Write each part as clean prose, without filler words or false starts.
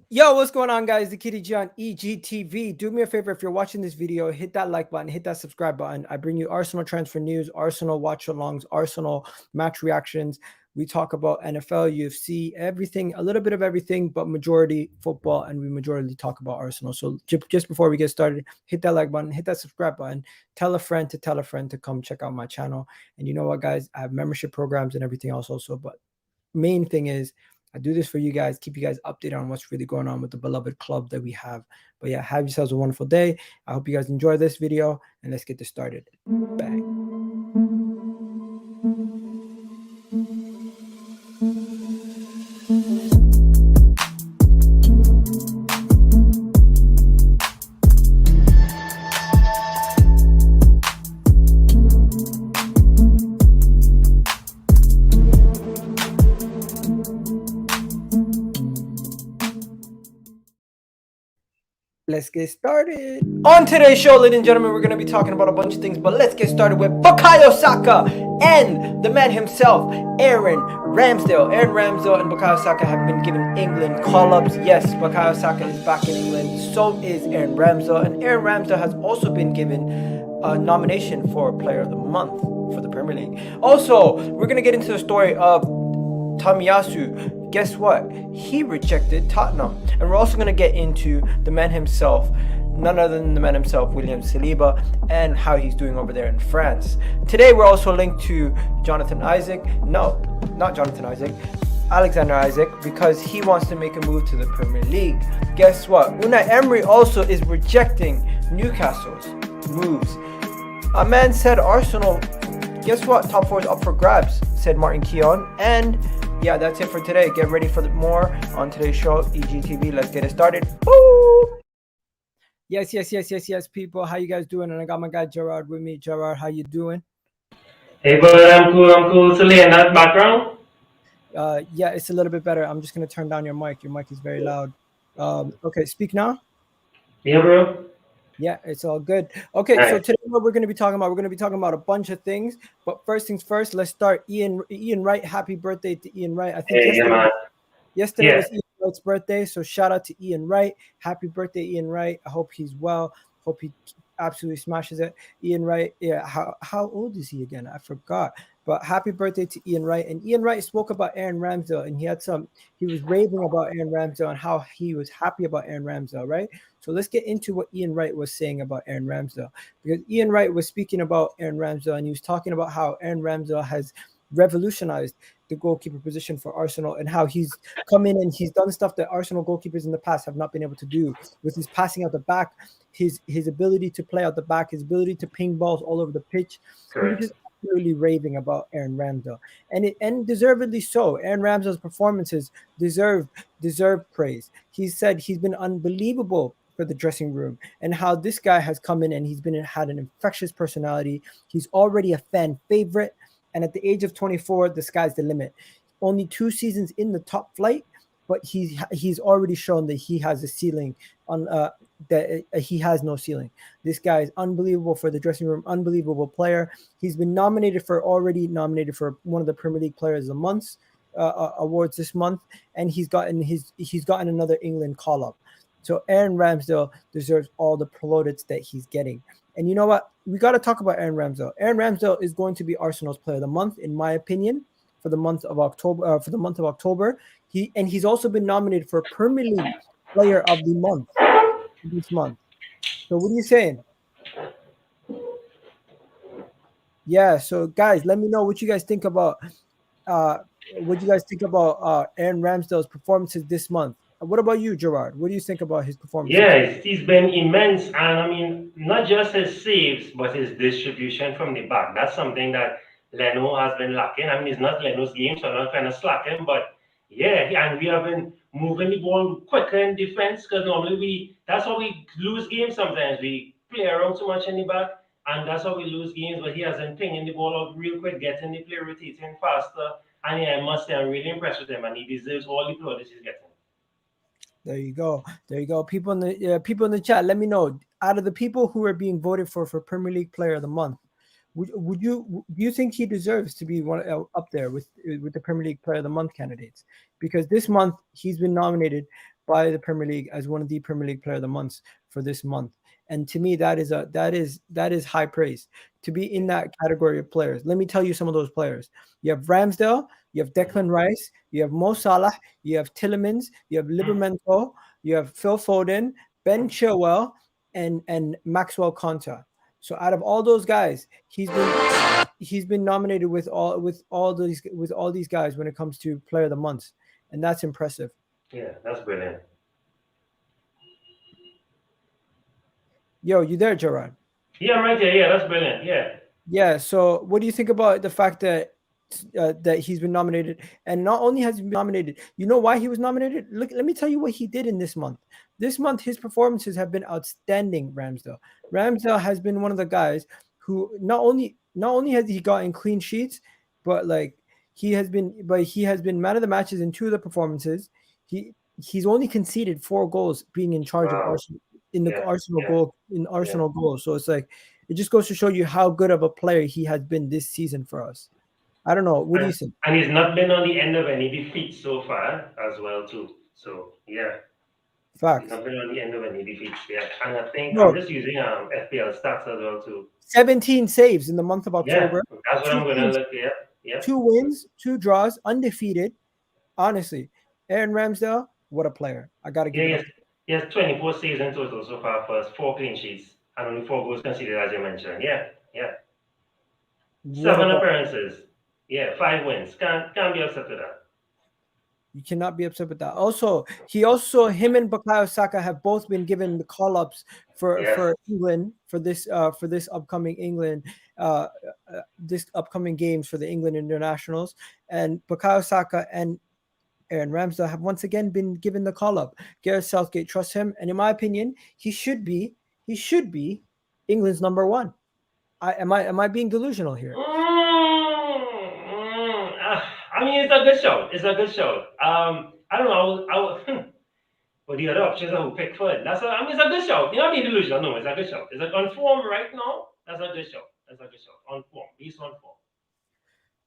Yo, what's going on, guys? The Kitty G on EGTV. Do me a favor, if you're watching this video, hit that like button, hit that subscribe button. I bring you Arsenal transfer news, Arsenal watch-alongs, Arsenal match reactions. We talk about NFL, UFC, everything, a little bit of everything, but majority football, and we majority talk about Arsenal. So just before we get started, hit that like button, hit that subscribe button, tell a friend to come check out my channel. And you know what, guys? I have membership programs and everything else also, but main thing is I do this for you guys, keep you guys updated on what's really going on with the beloved club that we have. But yeah, have yourselves a wonderful day. I hope you guys enjoy this video, and let's get this started. Bang. Let's get started. On today's show, ladies and gentlemen, we're going to be talking about a bunch of things, but let's get started with Bukayo Saka and the man himself, Aaron Ramsdale. Aaron Ramsdale and Bukayo Saka have been given England call-ups. Yes, Bukayo Saka is back in England. So is Aaron Ramsdale. And Aaron Ramsdale has also been given a nomination for Player of the Month for the Premier League. Also, we're going to get into the story of Tomiyasu. Guess what? He rejected Tottenham. And we're also going to get into the man himself, none other than the man himself, William Saliba, and how he's doing over there in France. Today, we're also linked to Jonathan Isaac. No, not Jonathan Isaac. Alexander Isaac, because he wants to make a move to the Premier League. Guess what? Unai Emery also is rejecting Newcastle's moves. A man said Arsenal, guess what? Top 4 is up for grabs, said Martin Keown. And yeah, that's it for today. Get ready for more on today's show, EGTV. Let's get it started. Woo! Yes, people. How you guys doing? And I got my guy Gerard with me. Gerard, how you doing? Hey, bud, I'm cool. So, in that background? Yeah, it's a little bit better. I'm just going to turn down your mic. Your mic is very loud. Okay, speak now. Yeah, bro. Yeah, it's all good. Okay, Nice. so today what we're going to be talking about a bunch of things. But first things first, let's start. Ian Wright, happy birthday to Ian Wright. I think Hey, yeah, man. yesterday Yeah. was Ian Wright's birthday, so shout out to Ian Wright. Happy birthday, Ian Wright. I hope he's well. Hope he absolutely smashes it. Ian Wright, yeah, how old is he again? I forgot. But happy birthday to Ian Wright. And Ian Wright spoke about Aaron Ramsdale, and he was raving about Aaron Ramsdale and how he was happy about Aaron Ramsdale, right? So let's get into what Ian Wright was saying about Aaron Ramsdale. Because Ian Wright was speaking about Aaron Ramsdale, and he was talking about how Aaron Ramsdale has revolutionized the goalkeeper position for Arsenal, and how he's come in and he's done stuff that Arsenal goalkeepers in the past have not been able to do, with his passing out the back, his ability to play out the back, his ability to ping balls all over the pitch. He was Correct. just absolutely raving about Aaron Ramsdale, and deservedly so. Aaron Ramsdale's performances deserve praise. He said he's been unbelievable for the dressing room, and how this guy has come in and had an infectious personality. He's already a fan favorite. And at the age of 24, the sky's the limit. Only 2 seasons in the top flight, but he's already shown that he has a ceiling on that he has no ceiling. This guy is unbelievable for the dressing room, unbelievable player. He's been already nominated for one of the Premier League Players of the Month awards this month, and he's gotten another England call up. So Aaron Ramsdale deserves all the plaudits that he's getting. And you know what? We got to talk about Aaron Ramsdale. Aaron Ramsdale is going to be Arsenal's Player of the Month, in my opinion, for the month of October. He's also been nominated for Premier League Player of the Month this month. So what are you saying? Yeah. So guys, let me know what you guys think about Aaron Ramsdale's performances this month. What about you, Gerard? What do you think about his performances? Yeah, he's been immense. And I mean, not just his saves, but his distribution from the back. That's something that Leno has been lacking. I mean, it's not Leno's game, so I'm not trying to slack him. But yeah, and we have been moving the ball quicker in defense, because normally that's how we lose games sometimes. We play around too much in the back, and that's how we lose games. But he has been pinging the ball out real quick, getting the play rotating faster. And yeah, I must say, I'm really impressed with him, and he deserves all the plaudits he's getting. There you go. People in the chat, let me know, out of the people who are being voted for Premier League Player of the Month, do you think he deserves to be one up there with the Premier League Player of the Month candidates? Because this month he's been nominated by the Premier League as one of the Premier League Player of the Months for this month. And to me, that is high praise to be in that category of players. Let me tell you some of those players. You have Ramsdale, you have Mm-hmm. Declan Rice, you have Mo Salah, you have Tillemans, you have Libermento, you have Phil Foden, Ben Chilwell, and Maxwell Konta. So out of all those guys, he's been nominated with all these guys when it comes to Player of the Month, and that's impressive. Yeah, that's brilliant. Yo, you there, Gerard? Yeah, I'm right there. Yeah, that's brilliant. Yeah. Yeah. So, what do you think about the fact that he's been nominated, and not only has he been nominated, you know why he was nominated? Look, let me tell you what he did in this month. This month, his performances have been outstanding. Ramsdale has been one of the guys who not only has he gotten clean sheets, but like he has been man of the matches in two of the performances. He's only conceded 4 goals being in charge of Wow. Arsenal in the Yeah. Arsenal Yeah. goal in Yeah. Arsenal goals. So it's like it just goes to show you how good of a player he has been this season for us. I don't know. What do you think? And he's not been on the end of any defeats so far as well too. So yeah, he's Facts. not been on the end of any defeats. Yeah, and I think I'm No, just using FPL stats as well too. 17 saves in the month of Yeah, October. that's what Two I'm gonna clean, look. Yeah, yeah, 2 wins, 2 draws, undefeated. Honestly, Aaron Ramsdale, what a player! I got to yeah. give it up. He has 24 saves in total so far for us, 4 clean sheets, and only 4 goals conceded, as you mentioned. Yeah, yeah. What Seven about appearances. Yeah, 5 wins. Can't be upset with that. you cannot be upset with that. Also, him and Bukayo Saka have both been given the call ups Yes. for England for this upcoming England this upcoming games for the England internationals, and Bukayo Saka and Aaron Ramsdale have once again been given the call up. Gareth Southgate trusts him, and in my opinion, he should be England's number one. Am I being delusional here? I mean, it's a good show. It's a good show. I don't know. But the other options are who Pickford. I mean, it's a good show. You're not being delusional. No, it's a good show. It's like on form right now. That's a good show. That's a good show. On form. Based on form.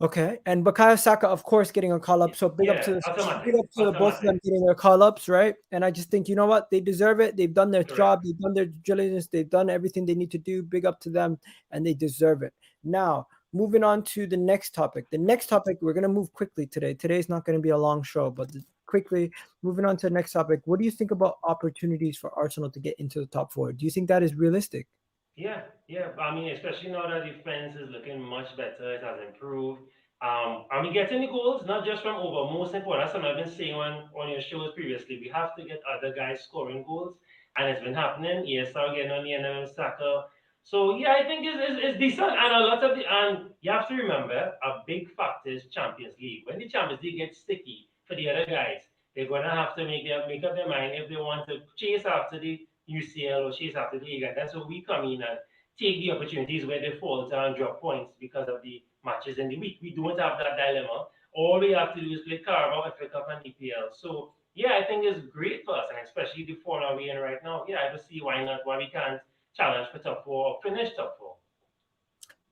Okay, and Bukayo Saka, of course, getting a call up. So Yeah, big automatic. up to the both of them Automatic. getting their call ups, right? And I just think you know what they deserve it. They've done their Correct. job. They've done their due diligence. They've done everything they need to do. Big up to them, and they deserve it. Now, moving on to the next topic. The next topic we're gonna move quickly today. Today's not gonna be a long show, but quickly moving on to the next topic. What do you think about opportunities for Arsenal to get into the top four? Do you think that is realistic? Yeah, yeah. I mean, especially now that defense is looking much better, it has improved. And we getting the goals, not just from over. Most important, that's something I've been saying on your shows previously. We have to get other guys scoring goals, and it's been happening. ESR getting on the end of Saka. So yeah, I think it's decent. And a lot of and you have to remember a big factor is Champions League. When the Champions League gets sticky for the other guys, they're gonna have to make up their mind if they want to chase after the UCL or chase after the Egal. That's where we come in and take the opportunities where they falter and drop points because of the matches in the week. We don't have that dilemma. All we have to do is play Carabao, FA Cup, and EPL. So yeah, I think it's great for us, and especially the form we're in right now. Yeah, I don't see why we can't challenge for top four or finish top four.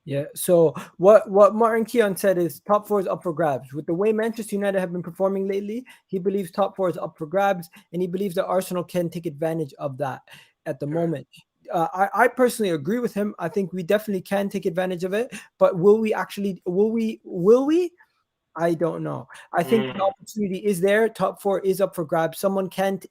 Yeah. So what Martin Keown said is top four is up for grabs. With the way Manchester United have been performing lately, he believes top four is up for grabs, and he believes that Arsenal can take advantage of that at the Correct. moment. I personally agree with him. I think we definitely can take advantage of it, but will we actually? Will we? Will we? I don't know. I think the Mm, opportunity is there. Top four is up for grabs.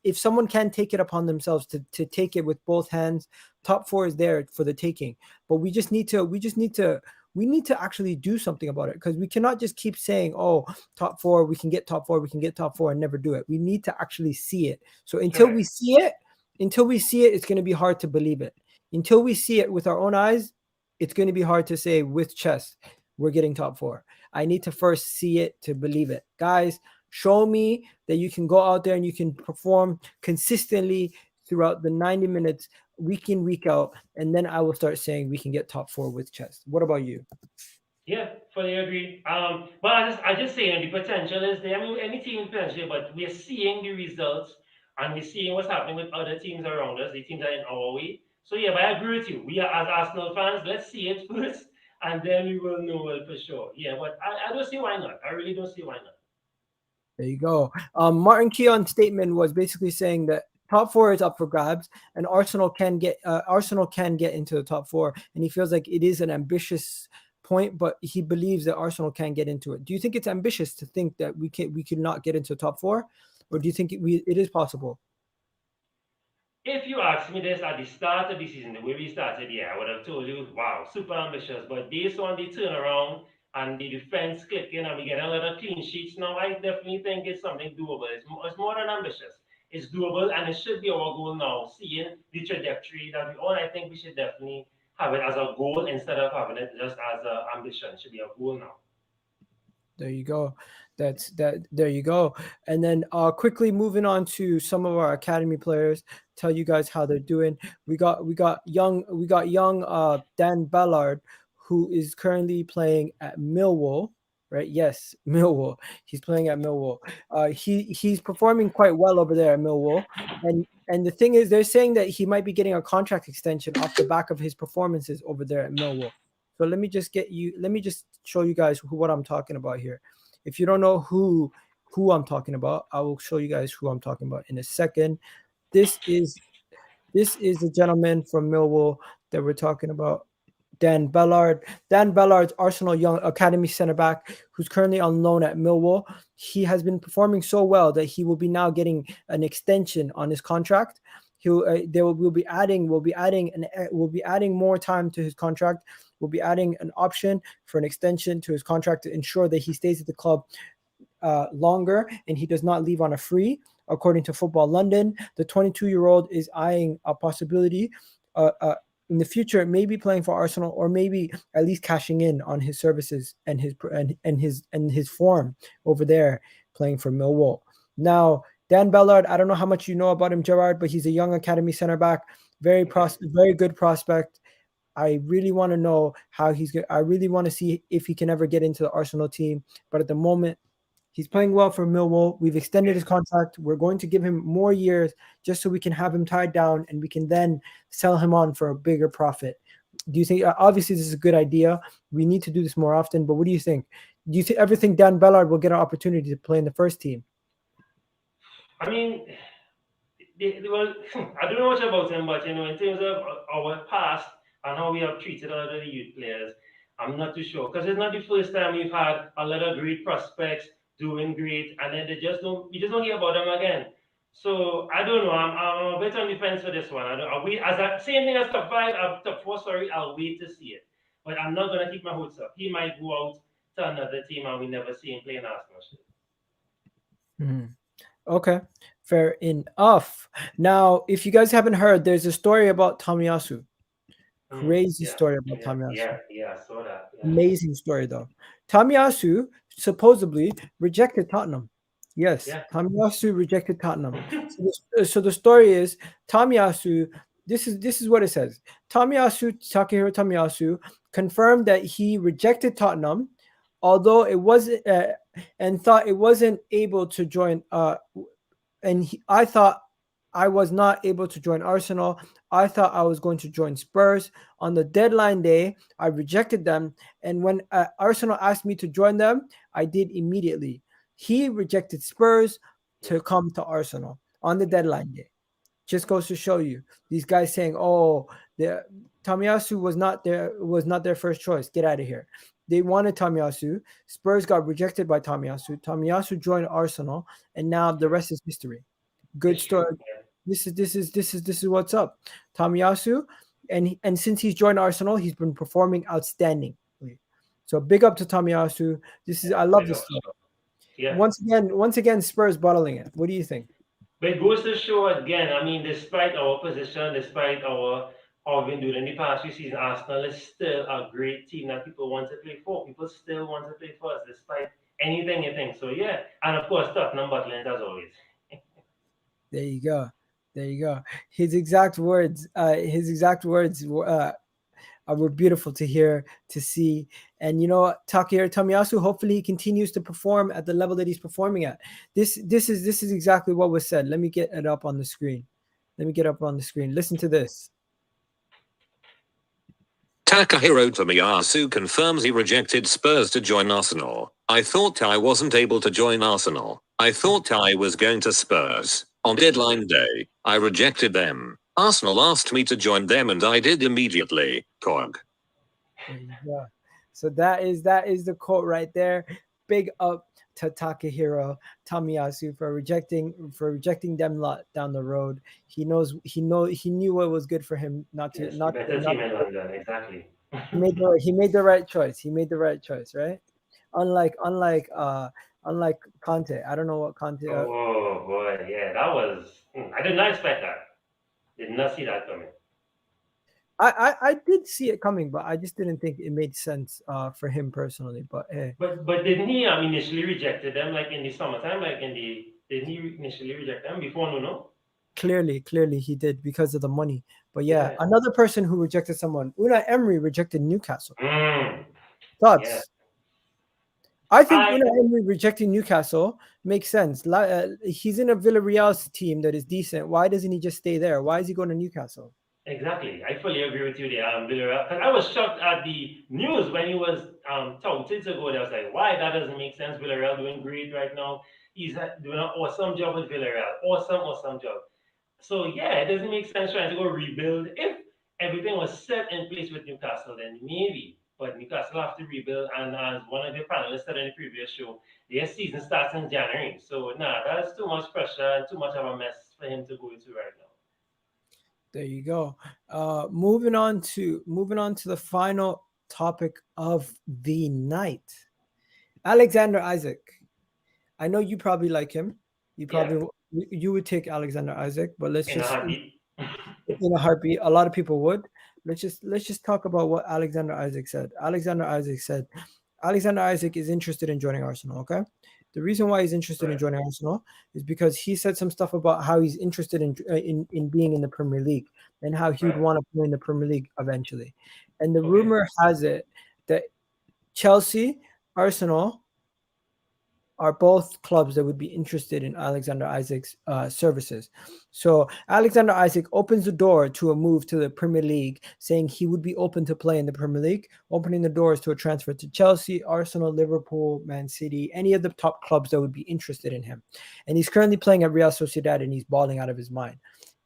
If someone can take it upon themselves to take it with both hands, top four is there for the taking. But we need to actually do something about it because we cannot just keep saying, "Oh, top four, we can get top four, we can get top four," and never do it. We need to actually see it. So correct. until we see it, it's going to be hard to believe it. Until we see it with our own eyes, it's going to be hard to say with chest we're getting top four. I need to first see it to believe it. Guys, show me that you can go out there and you can perform consistently throughout the 90 minutes, week in, week out, and then I will start saying we can get top four with chest. What about you? Yeah, fully agree. But I just say the potential is there. I mean, any team is potential, but we're seeing the results and we're seeing what's happening with other teams around us. The teams are in our way. So yeah, but I agree with you. We are as Arsenal fans. Let's see it first, and then we will know it for sure. Yeah, but I don't see why not. I really don't see why not. There you go. Martin Keown's statement was basically saying that top four is up for grabs, and Arsenal can get into the top four, and he feels like it is an ambitious point, but he believes that Arsenal can get into it. Do you think it's ambitious to think that we could not get into the top four, or do you think it is possible? If you asked me this at the start of the season, the way we started, yeah, I would have told you, wow, super ambitious. But based on the turnaround and the defense clicking, and we get a lot of clean sheets now, I definitely think it's something doable. It's more than ambitious. It's doable, and it should be our goal now. Seeing the trajectory that we on, I think we should definitely have it as a goal instead of having it just as an ambition. It should be a goal now. There you go. There you go. And then quickly moving on to some of our academy players, tell you guys how they're doing. We got young Dan Ballard, who is currently playing at Millwall, right? Yes, Millwall. He's playing at Millwall. He's performing quite well over there at Millwall. And the thing is, they're saying that he might be getting a contract extension off the back of his performances over there at Millwall. So let me just show you guys what I'm talking about here. If you don't know who I'm talking about, I will show you guys who I'm talking about in a second. This is the gentleman from Millwall that we're talking about, Dan Ballard. Dan Ballard's Arsenal young academy center back, who's currently on loan at Millwall. He has been performing so well that he will be now getting an extension on his contract. We'll be adding more time to his contract. We'll be adding an option for an extension to his contract to ensure that he stays at the club longer and he does not leave on a free. According to Football London, the 22-year-old is eyeing a possibility in the future, maybe playing for Arsenal or maybe at least cashing in on his services and his form over there playing for Millwall. Now, Dan Ballard, I don't know how much you know about him, Gerard, but he's a young academy center back, very good prospect. I really want to know how I really want to see if he can ever get into the Arsenal team. But at the moment, he's playing well for Millwall. We've extended his contract. We're going to give him more years just so we can have him tied down and we can then sell him on for a bigger profit. Do you think, obviously this is a good idea. We need to do this more often, but what do you think? Do you ever think Dan Ballard will get an opportunity to play in the first team? I mean, well, I don't know much about him, but in terms of our past and how we have treated other youth players, I'm not too sure because it's not the first time we've had a lot of great prospects doing great, and then you just don't hear about them again. So I don't know. I'm a bit on the fence for this one. Same thing as top five, top four. Sorry, I'll wait to see it, but I'm not gonna keep my hopes up. He might go out to another team, and we never see him play in Arsenal. Okay, fair enough. Now, if you guys haven't heard, there's a story about Tomiyasu. Crazy story about Tomiyasu. Yeah, I saw that. Yeah. Amazing story though. Tomiyasu supposedly rejected Tottenham. Yes, Tomiyasu rejected Tottenham. So the story is Tomiyasu. This is what it says. Takehiro Tomiyasu confirmed that he rejected Tottenham, although it wasn't and thought it wasn't able to join. I thought I was not able to join Arsenal. I thought I was going to join Spurs. On the deadline day, I rejected them. And when Arsenal asked me to join them, I did immediately. He rejected Spurs to come to Arsenal on the deadline day. Just goes to show you. These guys saying, oh, Tomiyasu was not their first choice. Get out of here. They wanted Tomiyasu. Spurs got rejected by Tomiyasu. Tomiyasu joined Arsenal. And now the rest is history. Good story. This is what's up. Tomiyasu, and since he's joined Arsenal, he's been performing outstandingly. So big up to Tomiyasu. I love this story. Yeah. Once again, Spurs bottling it. What do you think? But it goes to show again. I mean, despite our position, despite how we've been doing in the past few seasons, Arsenal is still a great team that people want to play for. People still want to play for us, despite anything you think. So yeah, and of course, Tottenham bottling as always. There you go. His exact words were beautiful to hear, to see. And Takehiro Tomiyasu, hopefully he continues to perform at the level that he's performing at. This is exactly what was said. Let me get it up on the screen. Listen to this. Takehiro Tomiyasu confirms he rejected Spurs to join Arsenal. I thought I wasn't able to join Arsenal. I thought I was going to Spurs. On deadline day, I rejected them. Arsenal asked me to join them and I did immediately. Cog. Yeah. So that is the quote right there. Big up to Takehiro Tomiyasu for rejecting them lot down the road. He knew what was good for him not to Yes, the not better not team in London, exactly. he made the right choice. He made the right choice, right? Unlike Conte. I don't know what Conte. Oh boy, yeah, that was. I did not expect that. Did not see that coming. I did see it coming, but I just didn't think it made sense for him personally. But hey, But didn't he initially rejected them like in the summertime, like in the didn't he initially reject them before Nuno? clearly he did because of the money. But yeah, Yeah. another person who rejected someone, Unai Emery rejected Newcastle. Mm, yeah. Thoughts? I think I Unai Emery rejecting Newcastle makes sense. He's in a Villarreal team that is decent. Why doesn't he just stay there? Why is he going to Newcastle? exactly. I fully agree with you there, Villarreal. Because I was shocked at the news when he was touted to go there. I was like, why? That doesn't make sense. Villarreal doing great right now. He's doing an awesome job with Villarreal. Awesome job. So yeah, it doesn't make sense trying to go rebuild. If everything was set in place with Newcastle, then maybe. But Newcastle have to rebuild, and as one of the panelists said in the previous show, their season starts in January. So nah, that's too much pressure and too much of a mess for him to go into right now. There you go. Moving on to the final topic of the night. Alexander Isak. I know you probably like him. Yeah, You would take Alexander Isak, but let's in a just heartbeat. in a heartbeat. A lot of people would. Let's just talk about what Alexander Isak said. Alexander Isak is interested in joining Arsenal. Okay, the reason why he's interested in Right. joining Arsenal is because he said some stuff about how he's interested in being in the Premier League and how he would Right. want to play in the Premier League eventually. And the Okay. rumor has it that Chelsea, Arsenal are both clubs that would be interested in Alexander Isak's services. So Alexander Isak opens the door to a move to the Premier League, saying he would be open to play in the Premier League, opening the doors to a transfer to Chelsea, Arsenal, Liverpool, Man City, any of the top clubs that would be interested in him. And he's currently playing at Real Sociedad and he's balling out of his mind.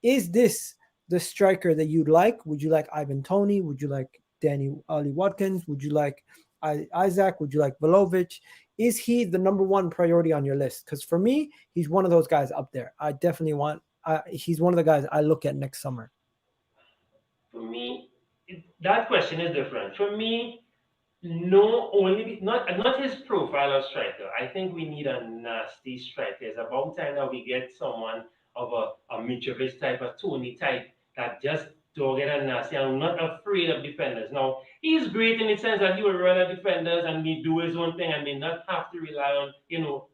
Is this the striker that you'd like? Would you like Ivan Toney? Would you like Danny Ali Watkins? Would you like Isak? Would you like Vlahovic? Is he the number one priority on your list? Because for me, he's one of those guys up there. I definitely want. He's one of the guys I look at next summer. For me, that question is different. For me, no, only not his profile of striker. I think we need a nasty striker. It's about time that we get someone of a Mitrovic type, a Tony type that just dog it and nasty. I'm not afraid of defenders. Now he's great in the sense that he will run at defenders and he do his own thing and may not have to rely on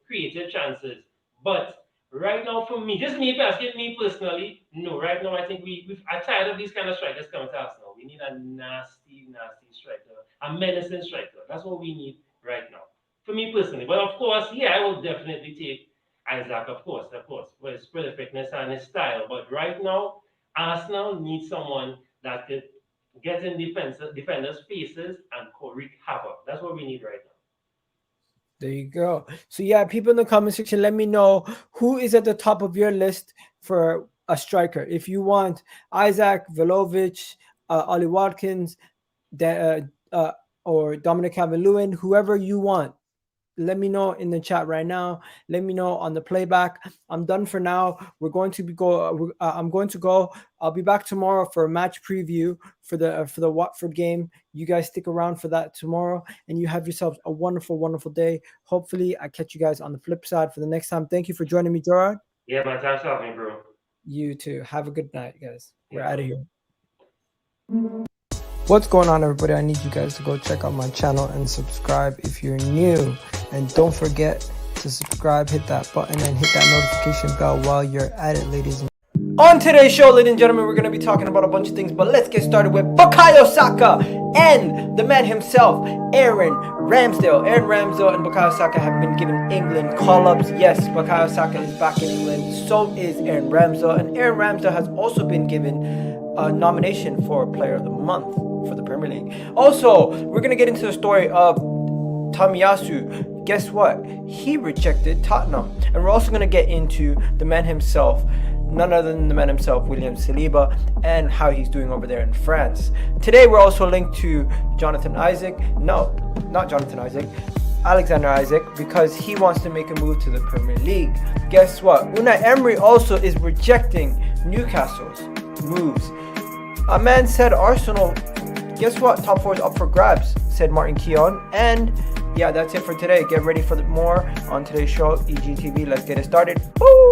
creative chances. But right now, for me, just me asking me personally, no. Right now, I think I'm tired of these kind of strikers coming to us now. We need a nasty striker, a menacing striker. That's what we need right now. For me personally. But of course, yeah, I will definitely take Isaac, of course, for his perfectness and his style. But right now, Arsenal needs someone that could get in defenders' faces and wreak havoc. That's what we need right now. There you go. So yeah, people in the comment section, let me know who is at the top of your list for a striker. If you want Isak, Vlahovic, Ollie Watkins, or Dominic Calvert-Lewin, whoever you want. Let me know in the chat right now. Let me know on the playback. I'm done for now. We're going to go. I'm going to go. I'll be back tomorrow for a match preview for the Watford game. You guys stick around for that tomorrow, and you have yourselves a wonderful, wonderful day. Hopefully, I catch you guys on the flip side for the next time. Thank you for joining me, Gerard. Yeah, man. Thanks for having me, bro. You too. Have a good night, guys. We're Yeah. out of here. What's going on, everybody? I need you guys to go check out my channel and subscribe if you're new. And don't forget to subscribe, hit that button, and hit that notification bell while you're at it, ladies and on today's show, ladies and gentlemen, we're going to be talking about a bunch of things, but let's get started with Bukayo Saka and the man himself, Aaron Ramsdale. Aaron Ramsdale and Bukayo Saka have been given England call-ups. Yes, Bukayo Saka is back in England. So is Aaron Ramsdale. And Aaron Ramsdale has also been given a nomination for Player of the Month for the Premier League. Also, we're going to get into the story of Tomiyasu guess what? He rejected Tottenham. And we're also going to get into the man himself, none other than the man himself, William Saliba, and how he's doing over there in France. Today we're also linked to Alexander Isak, because he wants to make a move to the Premier League. Guess what? Unai Emery also is rejecting Newcastle's moves. A man said Arsenal, guess what? Top 4 is up for grabs, said Martin Keown. And yeah, that's it for today. Get ready for more on today's show, EGTV. Let's get it started. Woo!